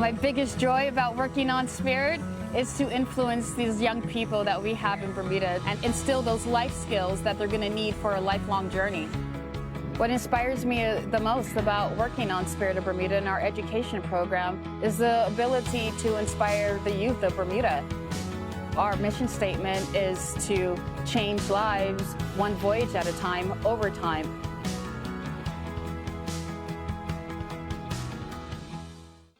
My biggest joy about working on Spirit is to influence these young people that we have in Bermuda and instill those life skills that they're going to need for a lifelong journey. What inspires me the most about working on Spirit of Bermuda and our education program is the ability to inspire the youth of Bermuda. Our mission statement is to change lives one voyage at a time, over time.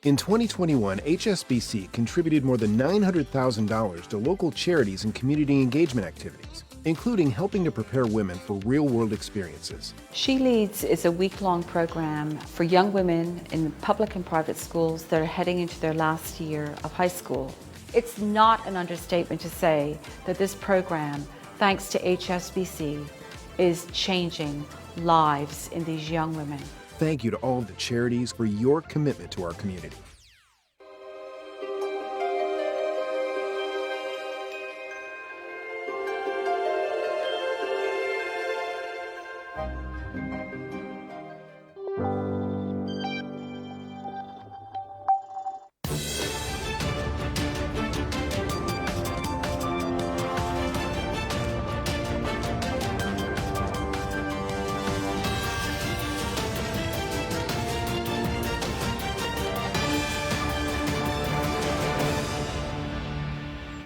In 2021, HSBC contributed more than $900,000 to local charities and community engagement activities, including helping to prepare women for real-world experiences. She Leads is a week-long program for young women in public and private schools that are heading into their last year of high school. It's not an understatement to say that this program, thanks to HSBC, is changing lives in these young women. Thank you to all of the charities for your commitment to our community.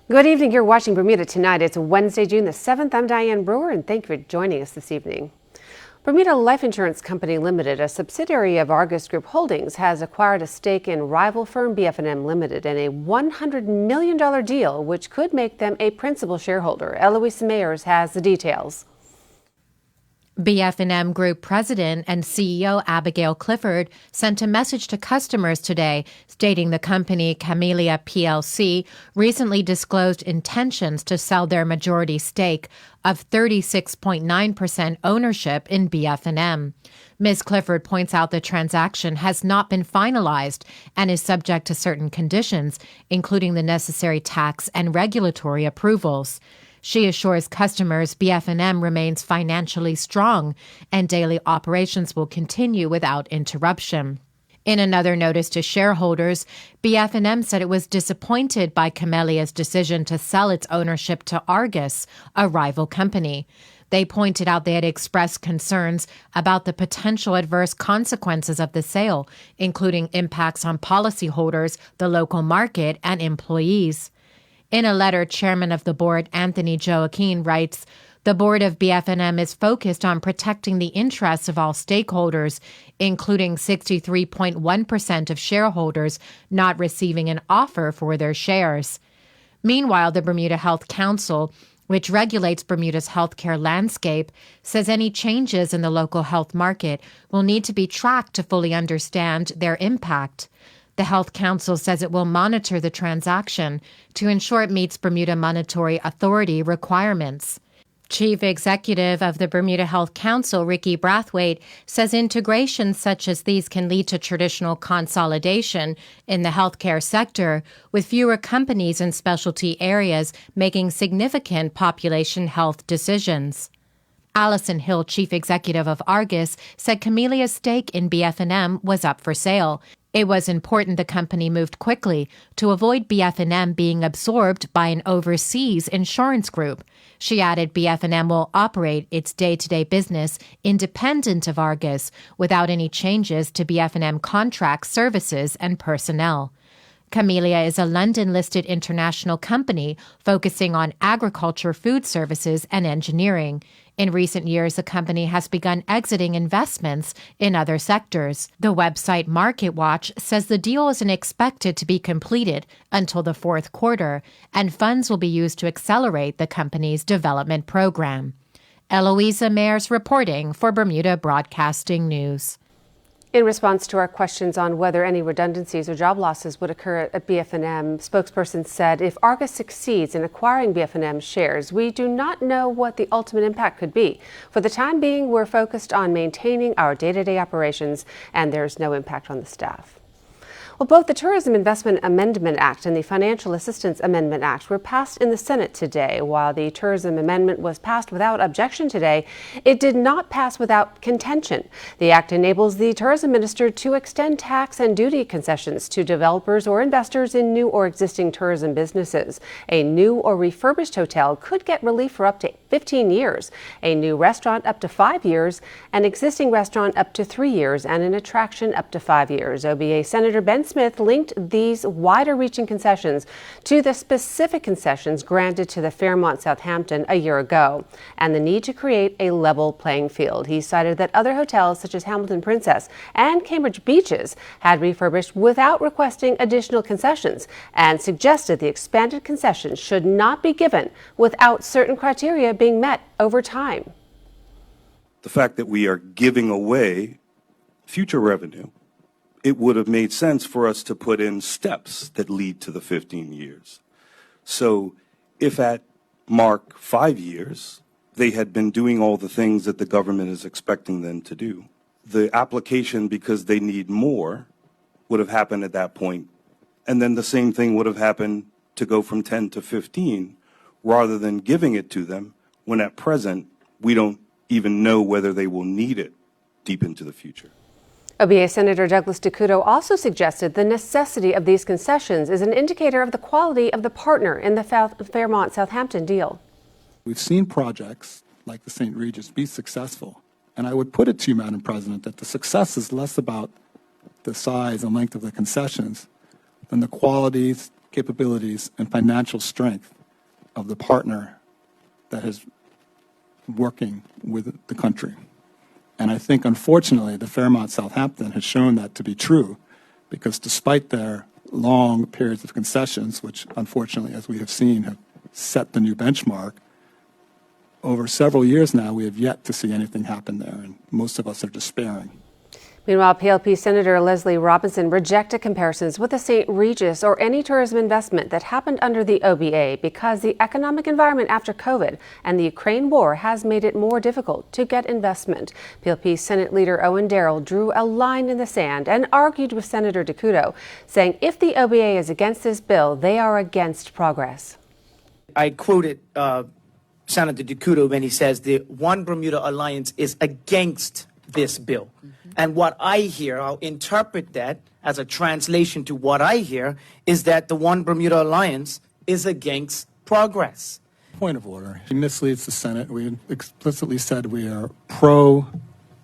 Good evening. You're watching Bermuda Tonight. It's Wednesday, June the 7th. I'm Diane Brewer, and thank you for joining us this evening. Bermuda Life Insurance Company Limited, a subsidiary of Argus Group Holdings, has acquired a stake in rival firm BF&M Limited in a $100 million deal, which could make them a principal shareholder. Eloise Mayers has the details. BF&M Group President and CEO Abigail Clifford sent a message to customers today stating the company Camellia plc recently disclosed intentions to sell their majority stake of 36.9% ownership in BF&M. Ms. Clifford points out the transaction has not been finalized and is subject to certain conditions, including the necessary tax and regulatory approvals. She assures customers BF&M remains financially strong and daily operations will continue without interruption. In another notice to shareholders, BF&M said it was disappointed by Camellia's decision to sell its ownership to Argus, a rival company. They pointed out they had expressed concerns about the potential adverse consequences of the sale, including impacts on policyholders, the local market, and employees. In a letter, Chairman of the Board Anthony Joaquin writes, "The board of BF&M is focused on protecting the interests of all stakeholders, including 63.1% of shareholders not receiving an offer for their shares." Meanwhile, the Bermuda Health Council, which regulates Bermuda's healthcare landscape, says any changes in the local health market will need to be tracked to fully understand their impact. The Health Council says it will monitor the transaction to ensure it meets Bermuda Monetary Authority requirements. Chief Executive of the Bermuda Health Council, Ricky Brathwaite, says integrations such as these can lead to traditional consolidation in the healthcare sector, with fewer companies in specialty areas making significant population health decisions. Allison Hill, Chief Executive of Argus, said Camellia's stake in BF&M was up for sale. It was important the company moved quickly to avoid BF&M being absorbed by an overseas insurance group. She added BF&M will operate its day-to-day business independent of Argus, without any changes to BF&M contracts, services, and personnel. Camellia is a London-listed international company focusing on agriculture, food services, and engineering. In recent years, the company has begun exiting investments in other sectors. The website MarketWatch says the deal isn't expected to be completed until the fourth quarter, and funds will be used to accelerate the company's development program. Eloisa Mayers reporting for Bermuda Broadcasting News. In response to our questions on whether any redundancies or job losses would occur at BF&M, spokesperson said, if Argus succeeds in acquiring BF&M shares, we do not know what the ultimate impact could be. For the time being, we're focused on maintaining our day-to-day operations, and there's no impact on the staff. Well, both the Tourism Investment Amendment Act and the Financial Assistance Amendment Act were passed in the Senate today. While the Tourism Amendment was passed without objection today, it did not pass without contention. The act enables the tourism minister to extend tax and duty concessions to developers or investors in new or existing tourism businesses. A new or refurbished hotel could get relief for up to 15 years, a new restaurant up to 5 years, an existing restaurant up to 3 years, and an attraction up to 5 years. OBA Senator Ben Smith linked these wider-reaching concessions to the specific concessions granted to the Fairmont Southampton a year ago and the need to create a level playing field. He cited that other hotels such as Hamilton Princess and Cambridge Beaches had refurbished without requesting additional concessions and suggested the expanded concessions should not be given without certain criteria being met over time. The fact that we are giving away future revenue, it would have made sense for us to put in steps that lead to the 15 years. So if at mark 5 years, they had been doing all the things that the government is expecting them to do, the application, because they need more, would have happened at that point. And then the same thing would have happened to go from 10 to 15, rather than giving it to them when at present we don't even know whether they will need it deep into the future. OBA Senator Douglas DeCuto also suggested the necessity of these concessions is an indicator of the quality of the partner in the Fairmont Southampton deal. We've seen projects like the St. Regis be successful, and I would put it to you, Madam President, that the success is less about the size and length of the concessions than the qualities, capabilities, and financial strength of the partner that is working with the country. And I think, unfortunately, the Fairmont Southampton has shown that to be true, because despite their long periods of concessions, which unfortunately, as we have seen, have set the new benchmark, over several years now, we have yet to see anything happen there, and most of us are despairing. Meanwhile, PLP Senator Leslie Robinson rejected comparisons with the St. Regis or any tourism investment that happened under the OBA because the economic environment after COVID and the Ukraine war has made it more difficult to get investment. PLP Senate Leader Owen Darrell drew a line in the sand and argued with Senator DeCuto, saying if the OBA is against this bill, they are against progress. I quoted Senator DeCuto when he says the One Bermuda Alliance is against this bill. And what I hear, I'll interpret that as a translation to what I hear, is that the One Bermuda Alliance is against progress. Point of order. He misleads the Senate. We explicitly said we are pro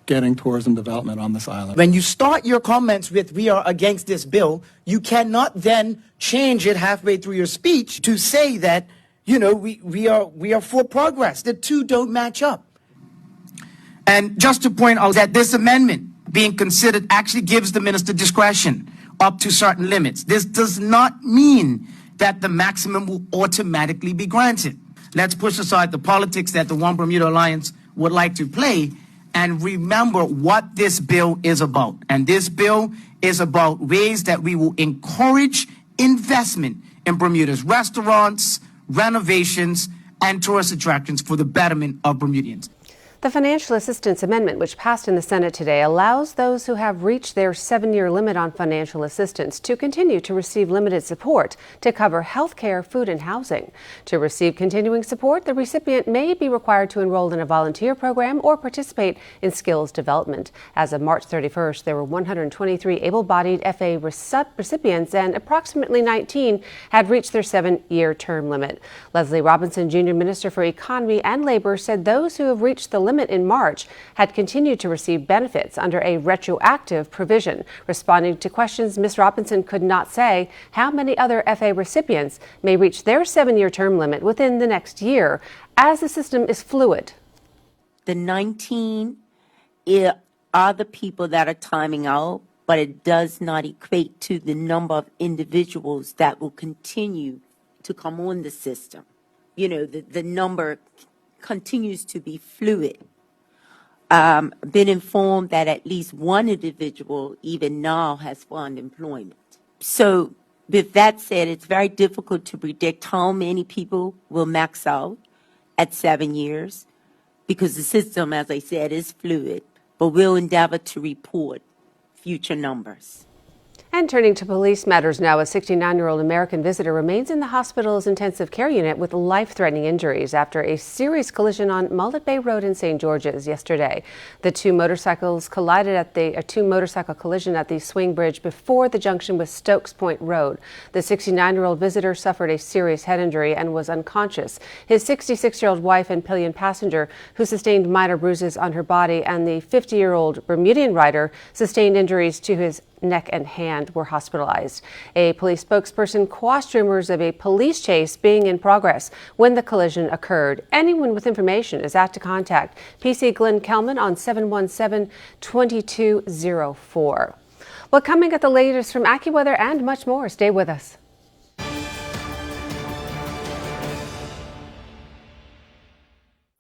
getting tourism development on this island. When you start your comments with "we are against this bill," you cannot then change it halfway through your speech to say that, you know, we are for progress. The two don't match up. And just to point out that this amendment being considered actually gives the minister discretion up to certain limits. This does not mean that the maximum will automatically be granted. Let's push aside the politics that the One Bermuda Alliance would like to play and remember what this bill is about. And this bill is about ways that we will encourage investment in Bermuda's restaurants, renovations, and tourist attractions for the betterment of Bermudians. The Financial Assistance Amendment, which passed in the Senate today, allows those who have reached their 7-year limit on financial assistance to continue to receive limited support to cover health care, food, and housing. To receive continuing support, the recipient may be required to enroll in a volunteer program or participate in skills development. As of March 31st, there were 123 able-bodied FA recipients, and approximately 19 had reached their 7-year term limit. Leslie Robinson, Junior Minister for Economy and Labor, said those who have reached the limit in March had continued to receive benefits under a retroactive provision. Responding to questions, Ms. Robinson could not say how many other FA recipients may reach their 7-year term limit within the next year, as the system is fluid. The 19 are the people that are timing out, but it does not equate to the number of individuals that will continue to come on the system. You know, the number continues to be fluid. Been informed that at least one individual even now has found employment. So with that said, it's very difficult to predict how many people will max out at 7 years because the system, as I said, is fluid, but we'll endeavor to report future numbers. And turning to police matters now, a 69-year-old American visitor remains in the hospital's intensive care unit with life-threatening injuries after a serious collision on Mullet Bay Road in St. George's yesterday. The two motorcycle collision at the swing bridge before the junction with Stokes Point Road. The 69-year-old visitor suffered a serious head injury and was unconscious. His 66-year-old wife and pillion passenger, who sustained minor bruises on her body, and the 50-year-old Bermudian rider sustained injuries to his neck and hand, were hospitalized. A police spokesperson quashed rumors of a police chase being in progress when the collision occurred. Anyone with information is asked to contact PC Glenn Kelman on 717-2204. Well, coming at the latest from AccuWeather and much more. Stay with us.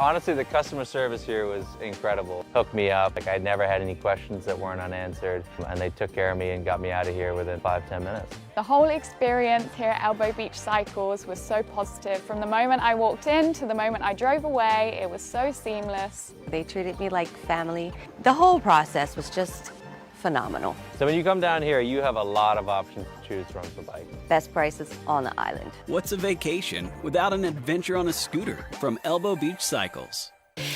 Honestly, the customer service here was incredible. Hooked me up. I never had any questions that weren't unanswered, and they took care of me and got me out of here within 5-10 minutes. The whole experience here at Elbow Beach Cycles was so positive. From the moment I walked in to the moment I drove away, it was so seamless. They treated me like family. The whole process was just phenomenal. So when you come down here, you have a lot of options to choose from for bike. Best prices on the island. What's a vacation without an adventure on a scooter from Elbow Beach Cycles?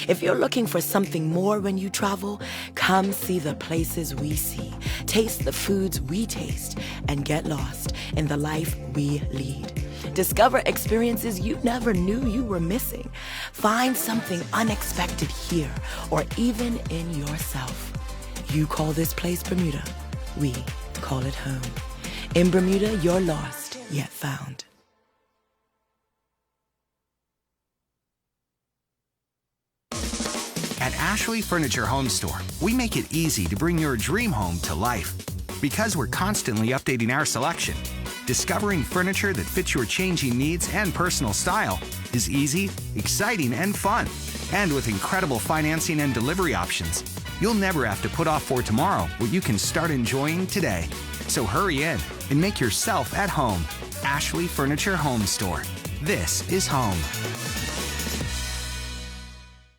If you're looking for something more when you travel, come see the places we see, taste the foods we taste, and get lost in the life we lead. Discover experiences you never knew you were missing. Find something unexpected here or even in yourself. You call this place Bermuda, we call it home. In Bermuda, you're lost, yet found. At Ashley Furniture Home Store, we make it easy to bring your dream home to life. Because we're constantly updating our selection, discovering furniture that fits your changing needs and personal style is easy, exciting, and fun. And with incredible financing and delivery options, you'll never have to put off for tomorrow what you can start enjoying today. So hurry in and make yourself at home. Ashley Furniture Home Store. This is home.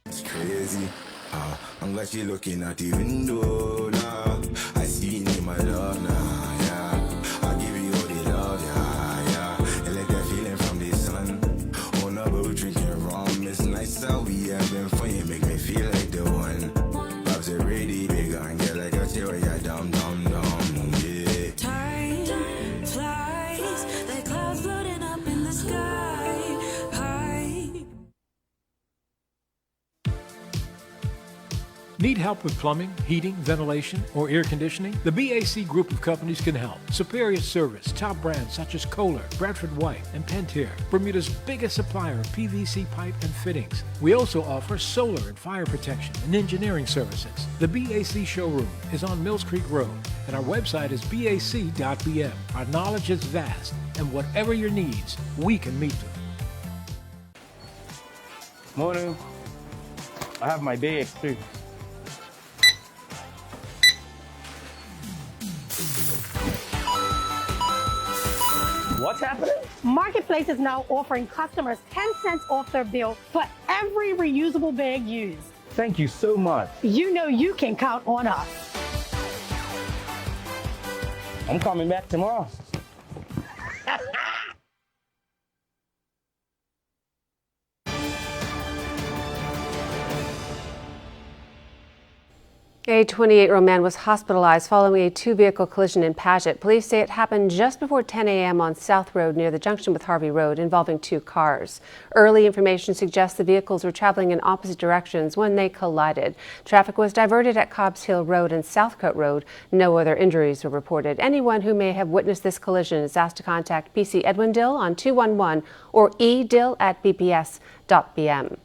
It's crazy. I'm glad you're looking at the window now. I see you in my love now, yeah. I'll give you all the love, yeah, yeah. And let that feeling from the sun. On a boat drinking rum. It's nice how we having fun. You make me feel like the one. Love's already big and get like a tear, yeah, dumb, dumb, dumb, yeah. Time flies, the clouds floating up in the sky, high. Need help with plumbing, heating, ventilation, or air conditioning? The BAC group of companies can help. Superior Service, top brands such as Kohler, Bradford White, and Pentair, Bermuda's biggest supplier of PVC pipe and fittings. We also offer solar and fire protection and engineering services. The BAC showroom is on Mills Creek Road, and our website is bac.bm. Our knowledge is vast, and whatever your needs, we can meet them. Morning. I have my bag too. What's happening? Marketplace is now offering customers 10 cents off their bill for every reusable bag used. Thank you so much. You know you can count on us. I'm coming back tomorrow. A 28-year-old man was hospitalized following a two-vehicle collision in Paget. Police say it happened just before 10 a.m. on South Road near the junction with Harvey Road, involving two cars. Early information suggests the vehicles were traveling in opposite directions when they collided. Traffic was diverted at Cobbs Hill Road and Southcote Road. No other injuries were reported. Anyone who may have witnessed this collision is asked to contact PC Edwin Dill on 211 or edill@bps.bm.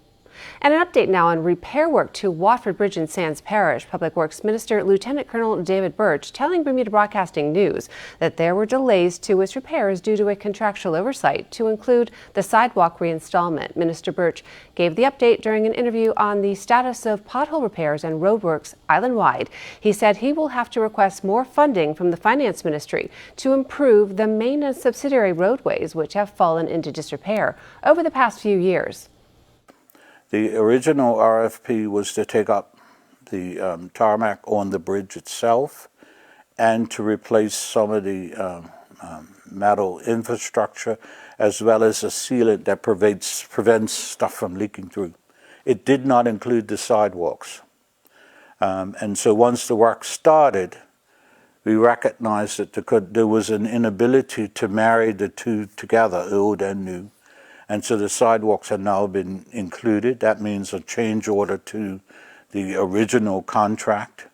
And an update now on repair work to Watford Bridge in Sands Parish. Public Works Minister Lieutenant Colonel David Birch telling Bermuda Broadcasting News that there were delays to its repairs due to a contractual oversight to include the sidewalk reinstallment. Minister Birch gave the update during an interview on the status of pothole repairs and roadworks island-wide. He said he will have to request more funding from the Finance Ministry to improve the main and subsidiary roadways which have fallen into disrepair over the past few years. The original RFP was to take up the tarmac on the bridge itself and to replace some of the metal infrastructure, as well as a sealant that prevents stuff from leaking through. It did not include the sidewalks. And so once the work started, we recognized that there was an inability to marry the two together, old and new. And so the sidewalks have now been included. That means a change order to the original contract.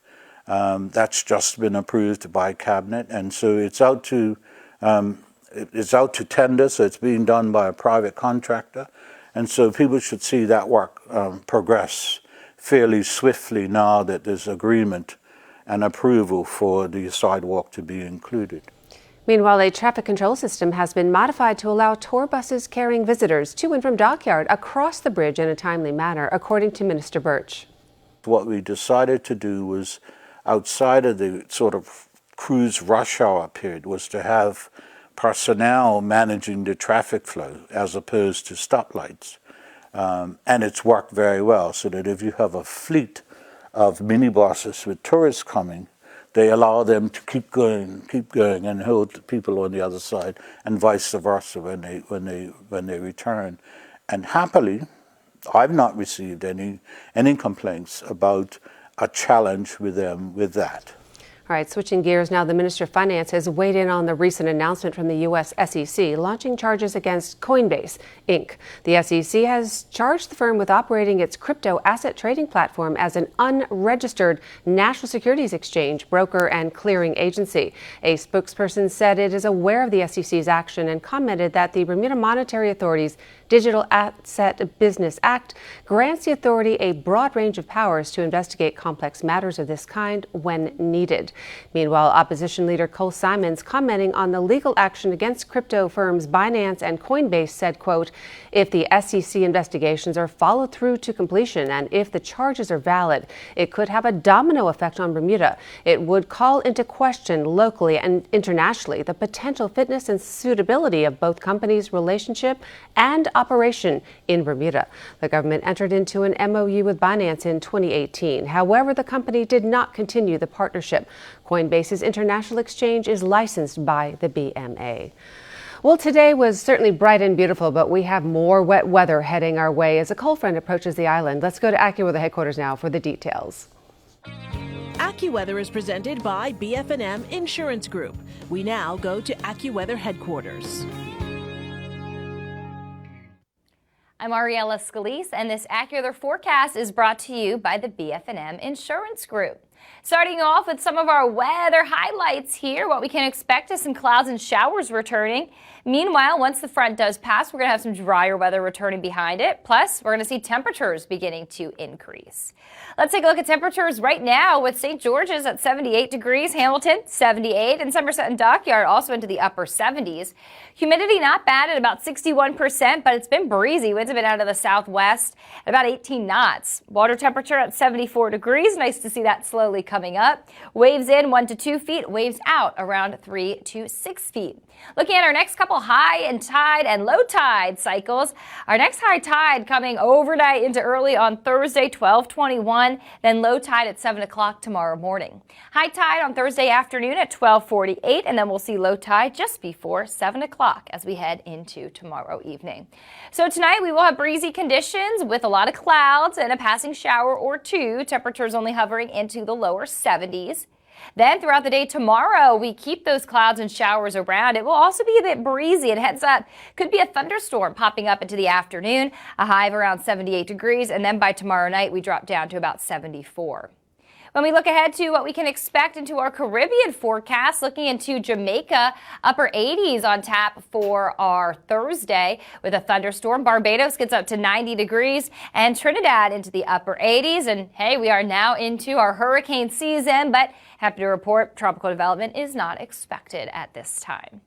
That's just been approved by Cabinet. And so it's out to tender, so it's being done by a private contractor. And so people should see that work progress fairly swiftly now that there's agreement and approval for the sidewalk to be included. Meanwhile, a traffic control system has been modified to allow tour buses carrying visitors to and from Dockyard across the bridge in a timely manner, according to Minister Birch. What we decided to do was, outside of the sort of cruise rush hour period, was to have personnel managing the traffic flow as opposed to stoplights. And it's worked very well, so that if you have a fleet of minibuses with tourists coming, they allow them to keep going, and hold people on the other side, and vice versa when they return. And happily, I've not received any complaints about a challenge with them with that. All right, switching gears now, the Minister of Finance has weighed in on the recent announcement from the U.S. SEC launching charges against Coinbase, Inc. The SEC has charged the firm with operating its crypto asset trading platform as an unregistered national securities exchange, broker, and clearing agency. A spokesperson said it is aware of the SEC's action and commented that the Bermuda Monetary Authority's Digital Asset Business Act grants the authority a broad range of powers to investigate complex matters of this kind when needed. Meanwhile, opposition leader Cole Simons, commenting on the legal action against crypto firms Binance and Coinbase, said, quote, "If the SEC investigations are followed through to completion and if the charges are valid, it could have a domino effect on Bermuda. It would call into question locally and internationally the potential fitness and suitability of both companies' relationship and operation in Bermuda." The government entered into an MOU with Binance in 2018. However, the company did not continue the partnership. Coinbase's international exchange is licensed by the BMA. Well, today was certainly bright and beautiful, but we have more wet weather heading our way as a cold front approaches the island. Let's go to AccuWeather headquarters now for the details. AccuWeather is presented by BF&M Insurance Group. We now go to AccuWeather headquarters. I'm Ariella Scalise, and this AccuWeather forecast is brought to you by the BF&M Insurance Group. Starting off with some of our weather highlights here, what we can expect is some clouds and showers returning. Meanwhile, once the front does pass, we're going to have some drier weather returning behind it. Plus, we're going to see temperatures beginning to increase. Let's take a look at temperatures right now with St. George's at 78 degrees, Hamilton 78, and Somerset and Dockyard also into the upper 70s. Humidity not bad at about 61%, but it's been breezy. Winds have been out of the southwest at about 18 knots. Water temperature at 74 degrees. Nice to see that slowly coming up. Waves in 1 to 2 feet, waves out around 3 to 6 feet. Looking at our next couple high and tide and low tide cycles, our next high tide coming overnight into early on Thursday, 12:21, then low tide at 7 o'clock tomorrow morning. High tide on Thursday afternoon at 12:48, and then we'll see low tide just before 7 o'clock as we head into tomorrow evening. So tonight we will have breezy conditions with a lot of clouds and a passing shower or two. Temperatures only hovering into the lower 70s. Then throughout the day tomorrow, we keep those clouds and showers around. It will also be a bit breezy and heads up. Could be a thunderstorm popping up into the afternoon, a high of around 78 degrees, and then by tomorrow night, we drop down to about 74. When we look ahead to what we can expect into our Caribbean forecast, looking into Jamaica, upper 80s on tap for our Thursday with a thunderstorm. Barbados gets up to 90 degrees and Trinidad into the upper 80s. And hey, we are now into our hurricane season, but happy to report tropical development is not expected at this time.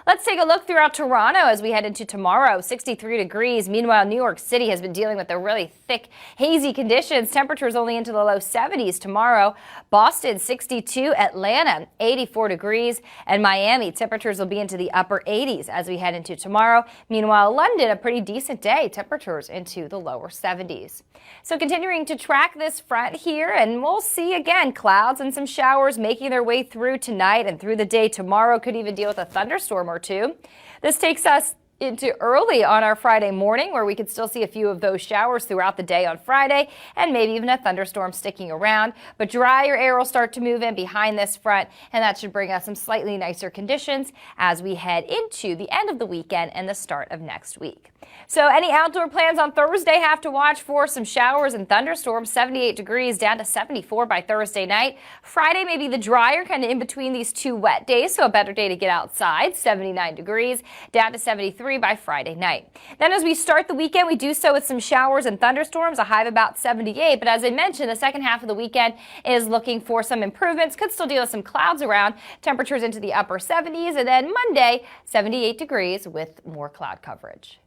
Let's take a look throughout Toronto as we head into tomorrow. 63 degrees. Meanwhile, New York City has been dealing with the really thick, hazy conditions. Temperatures only into the low 70s tomorrow. Boston, 62. Atlanta, 84 degrees. And Miami, temperatures will be into the upper 80s as we head into tomorrow. Meanwhile, London, a pretty decent day. Temperatures into the lower 70s. So continuing to track this front here, and we'll see again clouds and some showers making their way through tonight and through the day tomorrow. Could even deal with a thunderstorm or two. This takes us into early on our Friday morning, where we could still see a few of those showers throughout the day on Friday, and maybe even a thunderstorm sticking around. But drier air will start to move in behind this front, and that should bring us some slightly nicer conditions as we head into the end of the weekend and the start of next week. So any outdoor plans on Thursday have to watch for some showers and thunderstorms. 78 degrees down to 74 by Thursday night. Friday may be the drier, kind of in between these two wet days, so a better day to get outside. 79 degrees down to 73 by Friday night. Then as we start the weekend, we do so with some showers and thunderstorms, a high of about 78. But as I mentioned, the second half of the weekend is looking for some improvements. Could still deal with some clouds around. Temperatures into the upper 70s. And then Monday, 78 degrees with more cloud coverage.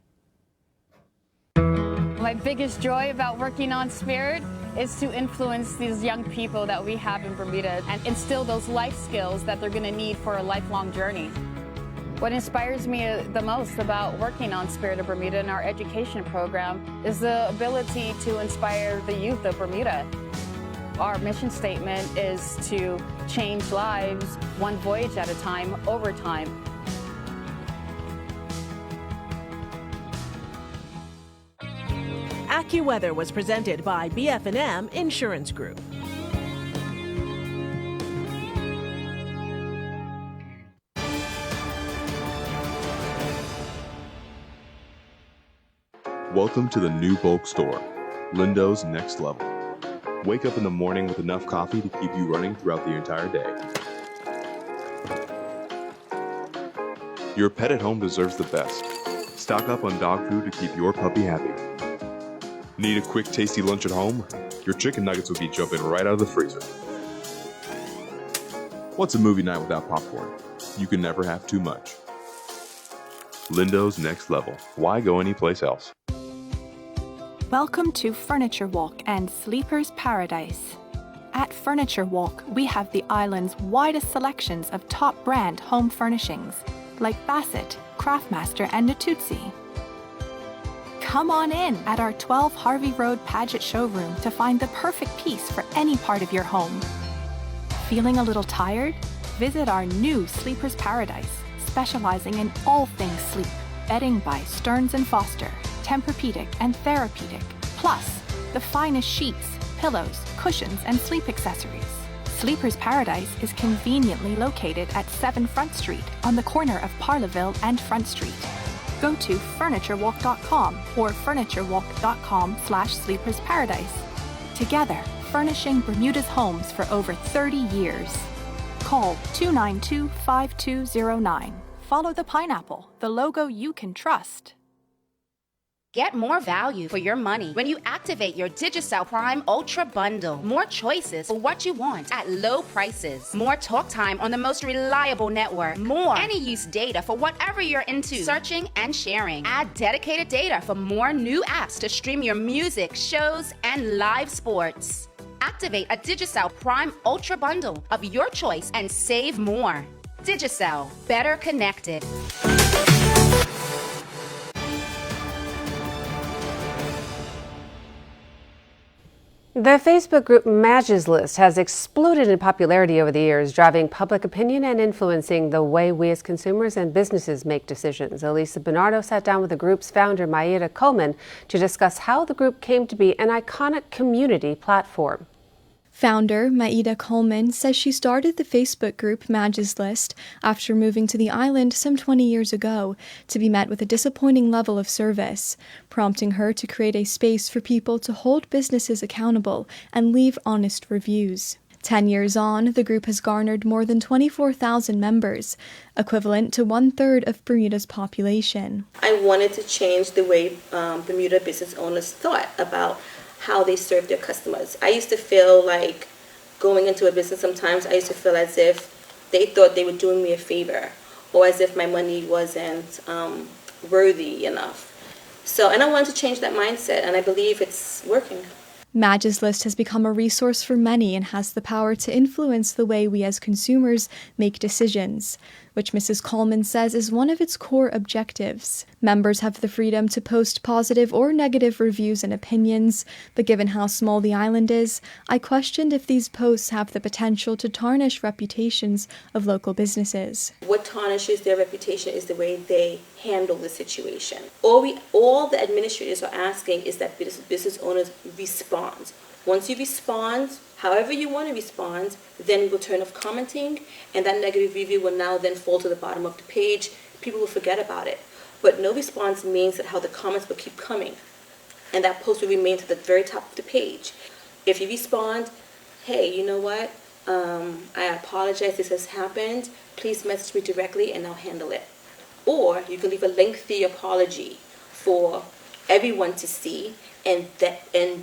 My biggest joy about working on Spirit is to influence these young people that we have in Bermuda and instill those life skills that they're going to need for a lifelong journey. What inspires me the most about working on Spirit of Bermuda and our education program is the ability to inspire the youth of Bermuda. Our mission statement is to change lives one voyage at a time, over time. AccuWeather was presented by BF&M Insurance Group. Welcome to the new bulk store, Lindo's Next Level. Wake up in the morning with enough coffee to keep you running throughout the entire day. Your pet at home deserves the best. Stock up on dog food to keep your puppy happy. Need a quick, tasty lunch at home? Your chicken nuggets will be jumping right out of the freezer. What's a movie night without popcorn? You can never have too much. Lindo's Next Level. Why go anyplace else? Welcome to Furniture Walk and Sleeper's Paradise. At Furniture Walk, we have the island's widest selections of top brand home furnishings, like Bassett, Craftmaster, and Natuzzi. Come on in at our 12 Harvey Road Paget showroom to find the perfect piece for any part of your home. Feeling a little tired? Visit our new Sleeper's Paradise, specializing in all things sleep. Bedding by Stearns & Foster, Tempur-Pedic and Therapeutic, plus the finest sheets, pillows, cushions, and sleep accessories. Sleeper's Paradise is conveniently located at 7 Front Street on the corner of Parleville and Front Street. Go to FurnitureWalk.com or FurnitureWalk.com/SleepersParadise. Together, furnishing Bermuda's homes for over 30 years. Call 292-5209. Follow the pineapple, the logo you can trust. Get more value for your money when you activate your Digicel Prime Ultra Bundle. More choices for what you want at low prices. More talk time on the most reliable network. More any-use data for whatever you're into. Searching and sharing. Add dedicated data for more new apps to stream your music, shows, and live sports. Activate a Digicel Prime Ultra Bundle of your choice and save more. Digicel. Better connected. The Facebook group Matches List has exploded in popularity over the years, driving public opinion and influencing the way we as consumers and businesses make decisions. Elisa Bernardo sat down with the group's founder, Maida Coleman, to discuss how the group came to be an iconic community platform. Founder Maida Coleman says she started the Facebook group Matches List after moving to the island some 20 years ago to be met with a disappointing level of service, prompting her to create a space for people to hold businesses accountable and leave honest reviews. 10 years on, the group has garnered more than 24,000 members, equivalent to 1/3 of Bermuda's population. I wanted to change the way Bermuda business owners thought about how they serve their customers. I used to feel like going into a business sometimes, I used to feel as if they thought they were doing me a favor, or as if my money wasn't worthy enough. So, and I wanted to change that mindset, and I believe it's working. Madge's List has become a resource for many and has the power to influence the way we as consumers make decisions, which Mrs. Coleman says is one of its core objectives. Members have the freedom to post positive or negative reviews and opinions, but given how small the island is, I questioned if these posts have the potential to tarnish reputations of local businesses. What tarnishes their reputation is the way they handle the situation. All the administrators are asking is that business owners respond. Once you respond, however you want to respond, then we will turn off commenting, and that negative review will now then fall to the bottom of the page. People will forget about it. But no response means that how the comments will keep coming, and that post will remain to the very top of the page. If you respond, hey, you know what? I apologize, this has happened. Please message me directly and I'll handle it. Or you can leave a lengthy apology for everyone to see, and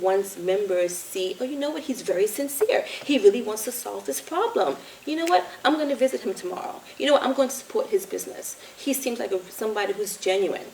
once members see, oh, you know what, he's very sincere. He really wants to solve this problem. You know what, I'm going to visit him tomorrow. You know what, I'm going to support his business. He seems like somebody who's genuine.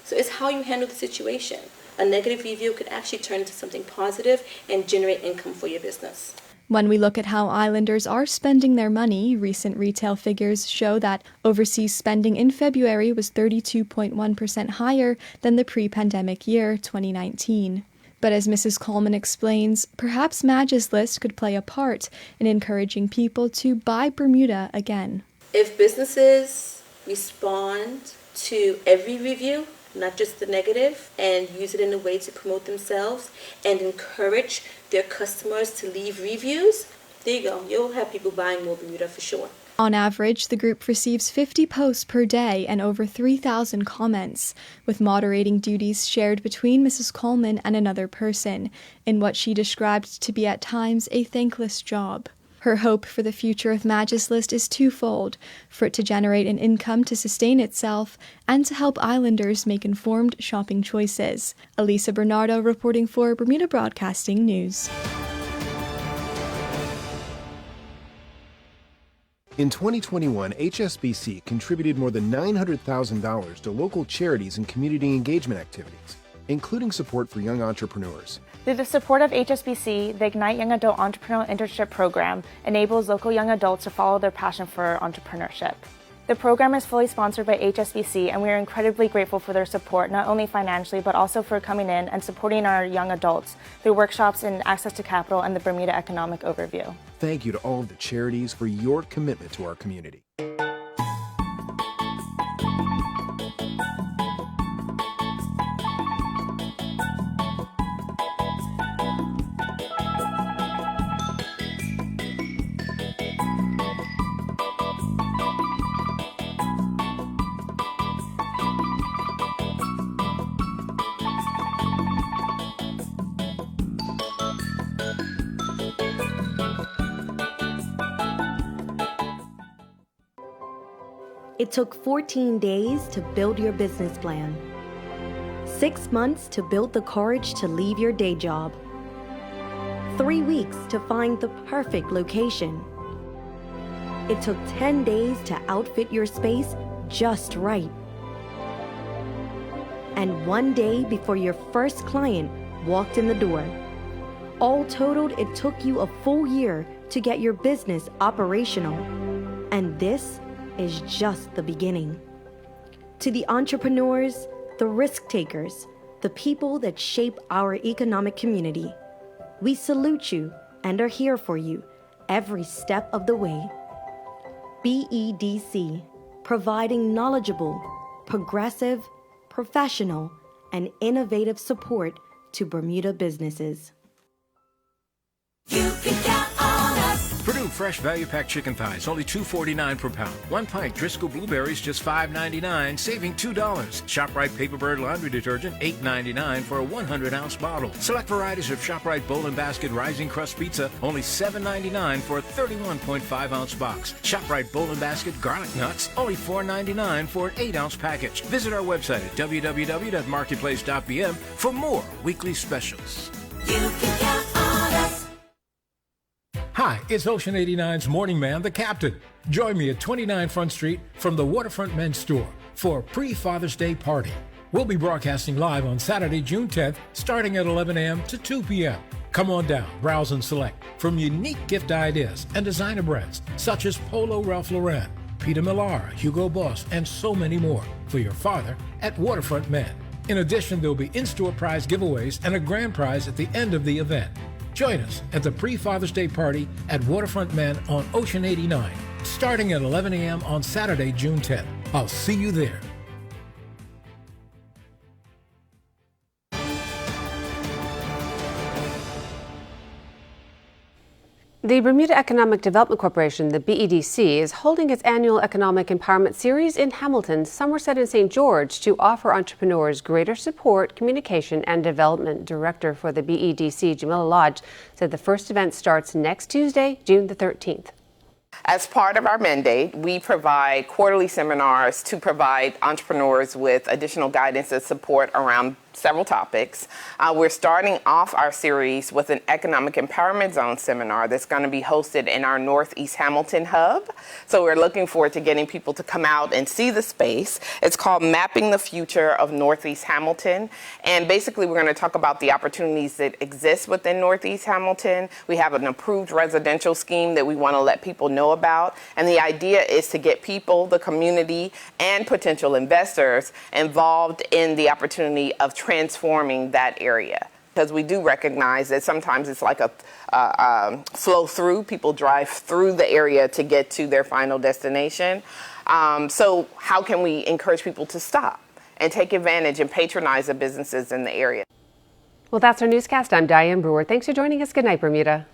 So it's how you handle the situation. A negative review could actually turn into something positive and generate income for your business. When we look at how islanders are spending their money, recent retail figures show that overseas spending in February was 32.1% higher than the pre-pandemic year, 2019. But as Mrs. Coleman explains, perhaps Madge's List could play a part in encouraging people to buy Bermuda again. If businesses respond to every review, not just the negative, and use it in a way to promote themselves and encourage their customers to leave reviews, there you go. You'll have people buying more Bermuda for sure. On average, the group receives 50 posts per day and over 3,000 comments, with moderating duties shared between Mrs. Coleman and another person, in what she described to be at times a thankless job. Her hope for the future of Madge's List is twofold: for it to generate an income to sustain itself and to help islanders make informed shopping choices. Elisa Bernardo reporting for Bermuda Broadcasting News. In 2021, HSBC contributed more than $900,000 to local charities and community engagement activities, including support for young entrepreneurs. Through the support of HSBC, the Ignite Young Adult Entrepreneurial Internship Program enables local young adults to follow their passion for entrepreneurship. The program is fully sponsored by HSBC, and we are incredibly grateful for their support, not only financially, but also for coming in and supporting our young adults through workshops in access to capital and the Bermuda Economic Overview. Thank you to all of the charities for your commitment to our community. It took 14 days to build your business plan, 6 months to build the courage to leave your day job, 3 weeks to find the perfect location. It took 10 days to outfit your space just right. And 1 day before your first client walked in the door. All totaled, it took you a full year to get your business operational. And this is just the beginning. To the entrepreneurs, the risk takers, the people that shape our economic community, we salute you and are here for you every step of the way. BEDC, providing knowledgeable, progressive, professional, and innovative support to Bermuda businesses. You can count on us. Purdue Fresh Value Pack Chicken Thighs, only $2.49 per pound. 1 pint Driscoll Blueberries, just $5.99, saving $2. ShopRite Paperbird Laundry Detergent, $8.99 for a 100-ounce bottle. Select varieties of ShopRite Bowl and Basket Rising Crust Pizza, only $7.99 for a 31.5-ounce box. ShopRite Bowl and Basket Garlic Nuts, only $4.99 for an 8-ounce package. Visit our website at www.marketplace.bm for more weekly specials. You can count on us. Hi, it's Ocean 89's morning man, the captain. Join me at 29 Front Street from the Waterfront Men's Store for a pre-Father's Day party. We'll be broadcasting live on Saturday, June 10th, starting at 11 a.m. to 2 p.m. Come on down, browse and select from unique gift ideas and designer brands such as Polo Ralph Lauren, Peter Millar, Hugo Boss, and so many more for your father at Waterfront Men. In addition, there'll be in-store prize giveaways and a grand prize at the end of the event. Join us at the pre-Father's Day party at Waterfront Men on Ocean 89, starting at 11 a.m. on Saturday, June 10th. I'll see you there. The Bermuda Economic Development Corporation, the BEDC, is holding its annual Economic Empowerment Series in Hamilton, Somerset, and St. George to offer entrepreneurs greater support, communication, and development. Director for the BEDC, Jamila Lodge, said the first event starts next Tuesday, June the 13th. As part of our mandate, we provide quarterly seminars to provide entrepreneurs with additional guidance and support around several topics. We're starting off our series with an Economic Empowerment Zone seminar that's going to be hosted in our Northeast Hamilton hub. So we're looking forward to getting people to come out and see the space. It's called Mapping the Future of Northeast Hamilton. And basically, we're going to talk about the opportunities that exist within Northeast Hamilton. We have an approved residential scheme that we want to let people know about. And the idea is to get people, the community, and potential investors involved in the opportunity of transforming that area. Because we do recognize that sometimes it's like a flow through. People drive through the area to get to their final destination. So how can we encourage people to stop and take advantage and patronize the businesses in the area? Well, that's our newscast. I'm Diane Brewer. Thanks for joining us. Good night, Bermuda.